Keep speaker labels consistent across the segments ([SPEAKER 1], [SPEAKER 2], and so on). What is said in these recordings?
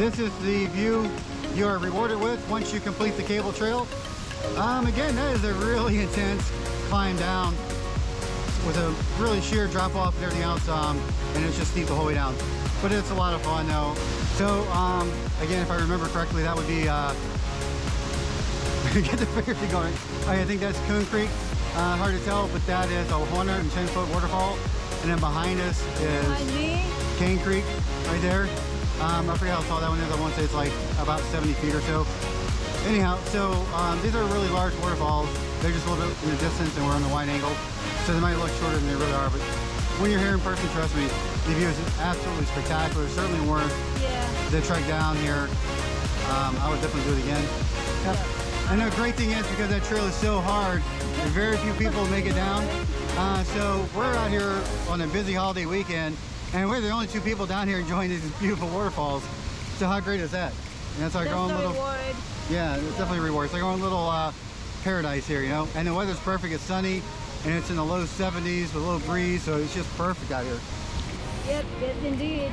[SPEAKER 1] This is the view you are rewarded with once you complete the cable trail. Again, that is a really intense climb down with a really sheer drop off and everything else, and it's just steep the whole way down. But it's a lot of fun though. So again, if I remember correctly, that would be get the figure going. I think that's Cane Creek. Hard to tell, but that is a 110-foot waterfall, and then behind us is Cane Creek right there. I forget how tall that one is. I want to say it's like about 70 feet or so. Anyhow, so these are really large waterfalls. They're just a little bit in the distance, and we're on the wide angle, so they might look shorter than they really are. But when you're here in person, trust me, the view is absolutely spectacular. Certainly worth the trek down here. I would definitely do it again. Yep. And the great thing is, because that trail is so hard, very few people make it down. So we're out here on a busy holiday weekend, and we're the only two people down here enjoying these beautiful waterfalls. So how great is that? And that's our own little reward. Yeah, it's definitely a reward. It's like our own little paradise here, you know. And the weather's perfect. It's sunny, and it's in the low 70s with a little breeze, so it's just perfect out here.
[SPEAKER 2] Yep, yes indeed.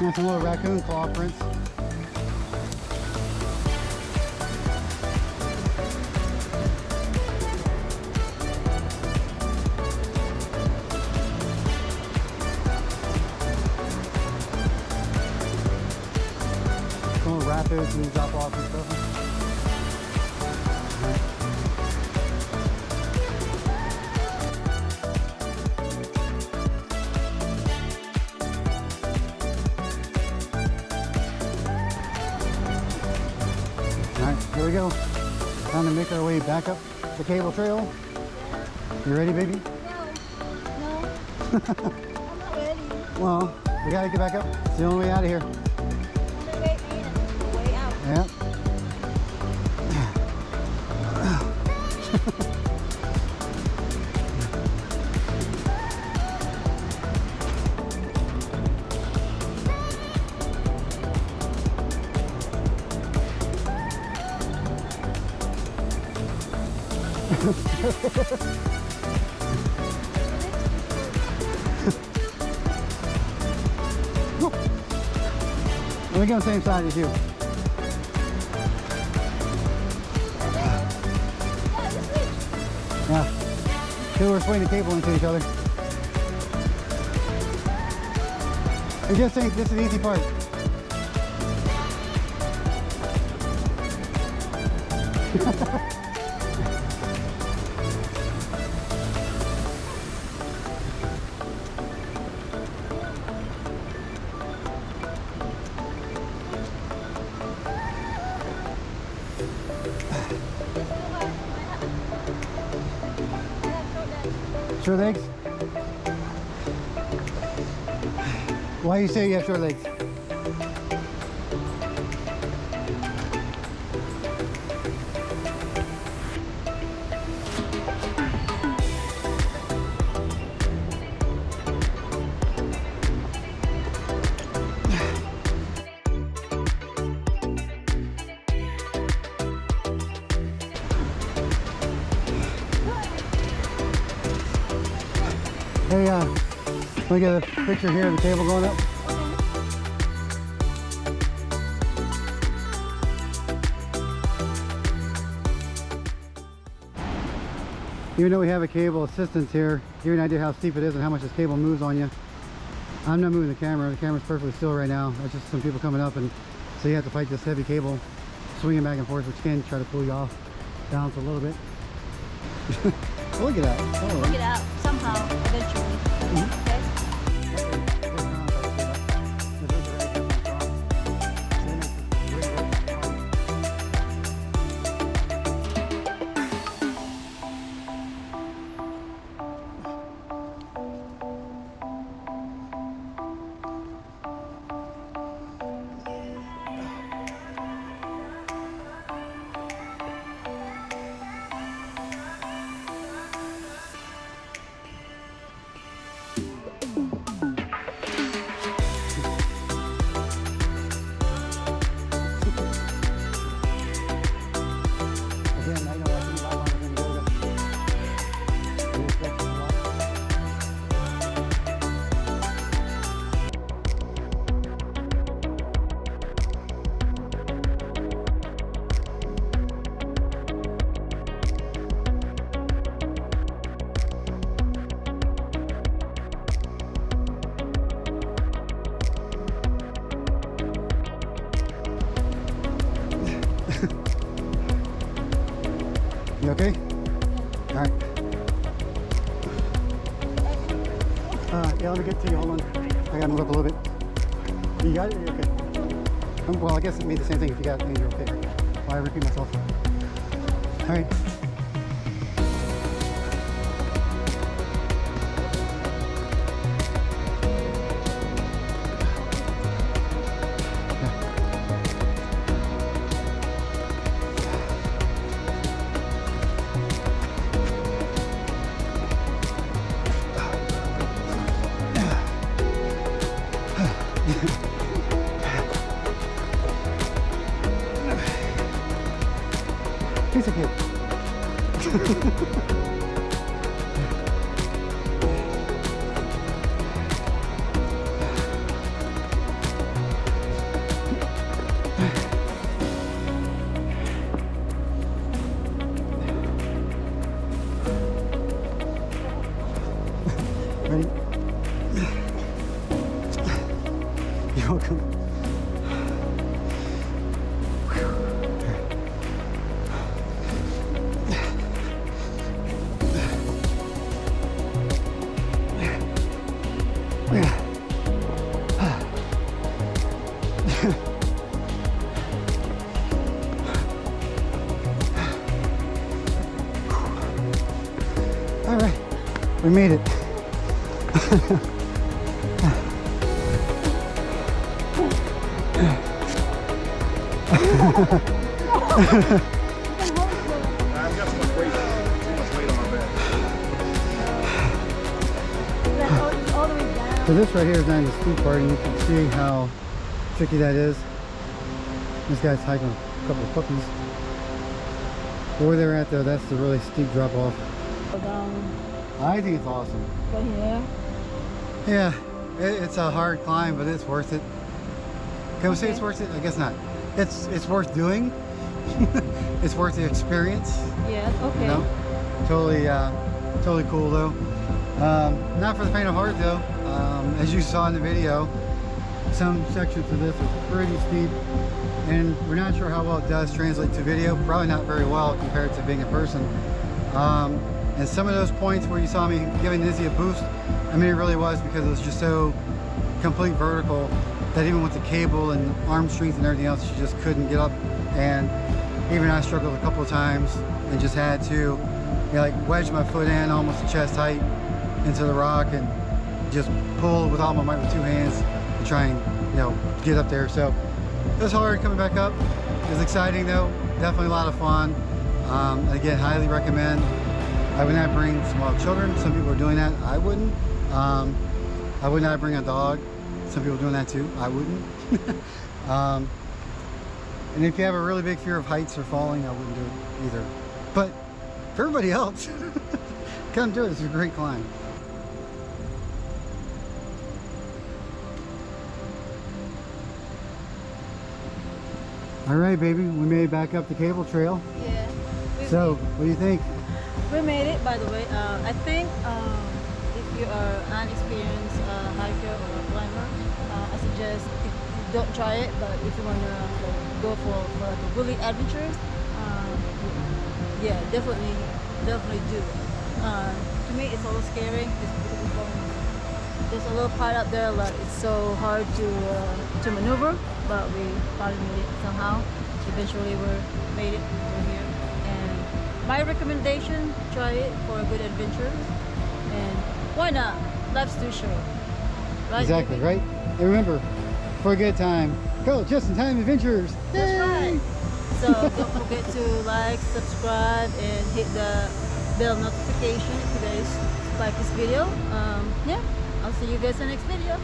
[SPEAKER 1] And some little raccoon claw prints. Some little rapids and drop off and stuff. here we go. Time to make our way back up the cable trail. You ready, baby?
[SPEAKER 2] No. I'm not ready.
[SPEAKER 1] Well, we gotta get back up. It's the only way out of here.
[SPEAKER 2] The way in, the way out.
[SPEAKER 1] Yeah. We're going the same side as you. Yeah. So we're swinging the cable into each other. I just think this is the easy part. Short legs? Why do you say you have short legs? Hey, look at the picture here of the cable going up. Even though we have a cable assistance here, give you an idea how steep it is and how much this cable moves on you. I'm not moving the camera. The camera's perfectly still right now. That's just some people coming up, and so you have to fight this heavy cable, swinging back and forth, which can try to pull you off, balance a little bit. Look at that. Oh.
[SPEAKER 2] Look it out somehow, eventually. Okay? You okay? All right. Yeah, let me get to you. Hold on. I gotta move up a little bit. You got it? You're okay. Well, I guess it made the same thing if you got it. You're okay. Well, I repeat myself. All right. Piece of cake. Ready? You're welcome. We made it.
[SPEAKER 3] I've got too much weight on my back.
[SPEAKER 4] All the way down.
[SPEAKER 2] So this right here is not the steep part, and you can see how tricky that is. This guy's hiking a couple of puppies. Where they're at though, that's the really steep drop off.
[SPEAKER 4] Go down.
[SPEAKER 2] I think it's awesome.
[SPEAKER 4] Go here.
[SPEAKER 2] Yeah, it's a hard climb, but it's worth it. Can we say it's worth it? I guess not. It's worth doing. It's worth the experience.
[SPEAKER 4] Yeah, okay.
[SPEAKER 2] You know? Totally cool though. Not for the faint of heart though. As you saw in the video, some sections of this are pretty steep, and we're not sure how well it does translate to video. Probably not very well compared to being in person. And some of those points where you saw me giving Izzy a boost, I mean, it really was because it was just so complete vertical that even with the cable and arm strength and everything else, she just couldn't get up. And even I struggled a couple of times and just had to, you know, like wedge my foot in almost to chest height into the rock and just pull with all my might with two hands to try and, you know, get up there. So it was hard coming back up. It was exciting though, definitely a lot of fun. Again, highly recommend. I would not bring small children. Some people are doing that. I wouldn't. I would not bring a dog. Some people are doing that too. I wouldn't. And if you have a really big fear of heights or falling, I wouldn't do it either. But for everybody else, come do it. It's a great climb. All right, baby. We made it back up the cable trail.
[SPEAKER 4] Yeah.
[SPEAKER 2] So, what do you think?
[SPEAKER 4] We made it, by the way. I think if you are an experienced hiker or climber, I suggest don't try it. But if you want to go for like a really adventurous, yeah, definitely do. To me, it's a little scary. There's a little part up there like it's so hard to maneuver, but we finally made it somehow. Eventually, we made it. We're here. My recommendation, try it for a good adventure, and why not? Life's too short, right?
[SPEAKER 2] Exactly, right? And remember, for a good time, go just-in-time adventures.
[SPEAKER 4] That's
[SPEAKER 2] Yay!
[SPEAKER 4] right. So don't forget to like, subscribe, and hit the bell notification if you guys like this video. Yeah, I'll see you guys in the next video.